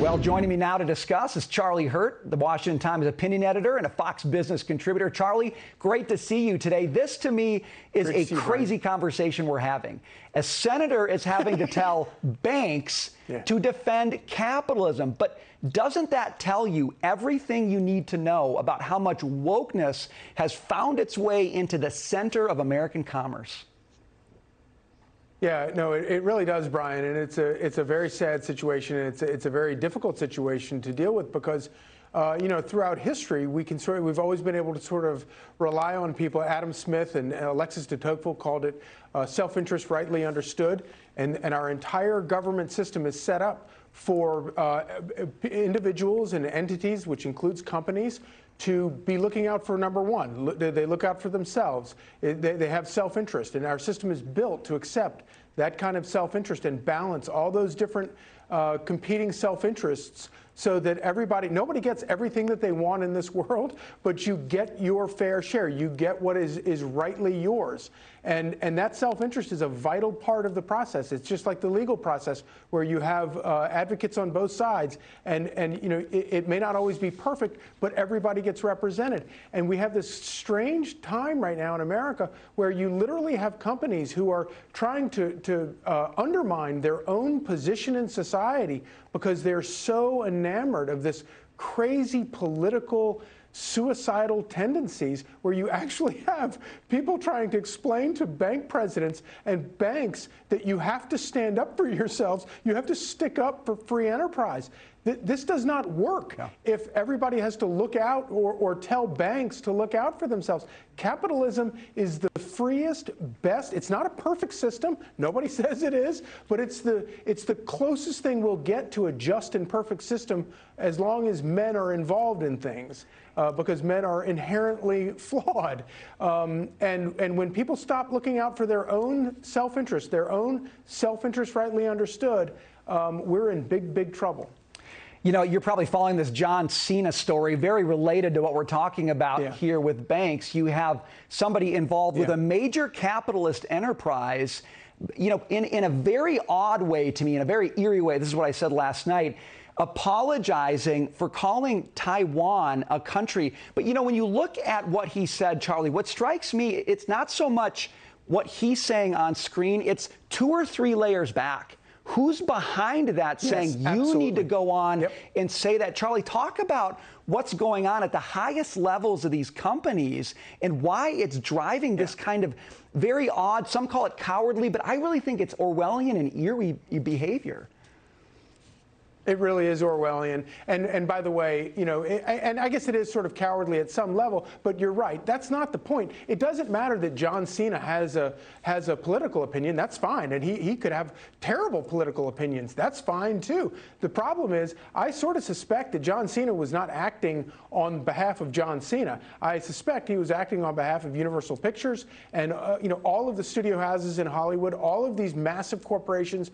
Well, joining me now to discuss is Charlie Hurt, the Washington Times opinion editor and a Fox Business contributor. Charlie, great to see you today. This, to me, is a crazy conversation we're having. A senator is having to tell banks to defend capitalism. But doesn't that tell you everything you need to know about how much wokeness has found its way into the center of American commerce? Yeah, no, it really does, Brian, and it's a very sad situation, and it's a very difficult situation to deal with because, you know, throughout history we've always been able to sort of rely on people. Adam Smith and Alexis de Tocqueville called it self-interest rightly understood, and our entire government system is set up for individuals and entities, which includes companies, to be looking out for number one. They look out for themselves. They have self-interest, and our system is built to accept that kind of self-interest and balance all those different competing self-interests so that nobody gets everything that they want in this world, but you get your fair share. You get what is rightly yours. And that self-interest is a vital part of the process. It's just like the legal process where you have advocates on both sides, and you know, it may not always be perfect, but everybody gets represented. And we have this strange time right now in America where you literally have companies who are trying to undermine their own position in society because they're so enamored of this crazy political suicidal tendencies where you actually have people trying to explain to bank presidents and banks that you have to stand up for yourselves, you have to stick up for free enterprise. This does not work if everybody has to look out or tell banks to look out for themselves. Capitalism is the freest, best. It's not a perfect system. Nobody says it is, but it's the closest thing we'll get to a just and perfect system as long as men are involved in things, because men are inherently flawed. And when people stop looking out for their own self-interest rightly understood, we're in big, big trouble. You know, you're probably following this John Cena story, very related to what we're talking about here with banks. You have somebody involved with a major capitalist enterprise, you know, in a very odd way to me, in a very eerie way. This is what I said last night, apologizing for calling Taiwan a country. But, you know, when you look at what he said, Charlie, what strikes me, it's not so much what he's saying on screen, it's 2 or 3 layers back. Who's behind that saying you need to go on and say that? Charlie, talk about what's going on at the highest levels of these companies and why it's driving this kind of very odd, some call it cowardly, but I really think it's Orwellian and eerie behavior. It really is Orwellian. And by the way, you know, and I guess it is sort of cowardly at some level, but you're right. That's not the point. It doesn't matter that John Cena has a political opinion. That's fine. And he could have terrible political opinions. That's fine, too. The problem is I sort of suspect that John Cena was not acting on behalf of John Cena. I suspect he was acting on behalf of Universal Pictures and, you know, all of the studio houses in Hollywood, all of these massive corporations,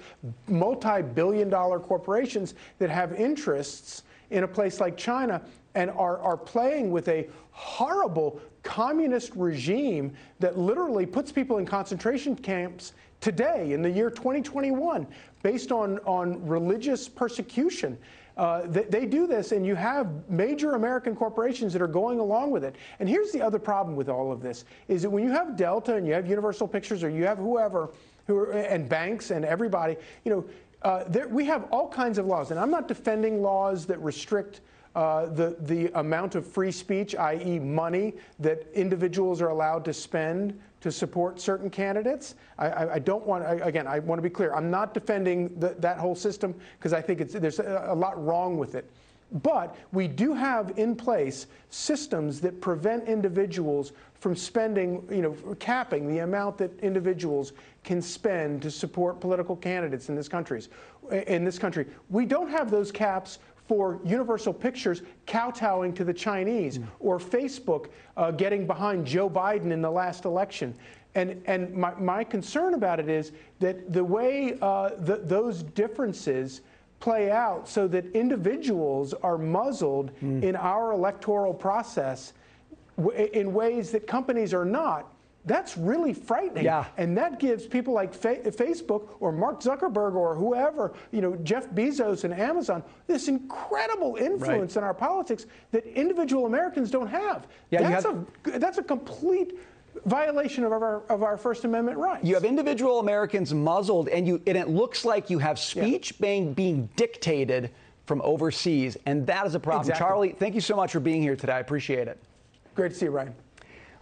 multi-billion-dollar corporations that have interests in a place like China and are playing with a horrible communist regime that literally puts people in concentration camps today in the year 2021 based on religious persecution. They do this, and you have major American corporations that are going along with it. And here's the other problem with all of this, is that when you have Delta and you have Universal Pictures or you have whoever, and banks and everybody, you know, we have all kinds of laws, and I'm not defending laws that restrict the amount of free speech, i.e. money, that individuals are allowed to spend to support certain candidates. I don't want, again, I want to be clear, I'm not defending that whole system because I think there's a lot wrong with it. But we do have in place systems that prevent individuals from spending, you know, capping the amount that individuals can spend to support political candidates in this country. We don't have those caps for Universal Pictures kowtowing to the Chinese or Facebook getting behind Joe Biden in the last election. And my concern about it is that the way those differences play out so that individuals are muzzled in our electoral process in ways that companies are not, That's really frightening. Yeah. And that gives people like Facebook or Mark Zuckerberg or whoever, Jeff Bezos and Amazon, this incredible influence in our politics that individual Americans don't have. Yeah, that's a complete violation of our First Amendment rights. You have individual Americans muzzled, and it looks like you have speech being dictated from overseas, and that is a problem. Exactly. Charlie, thank you so much for being here today. I appreciate it. Great to see you, Ryan.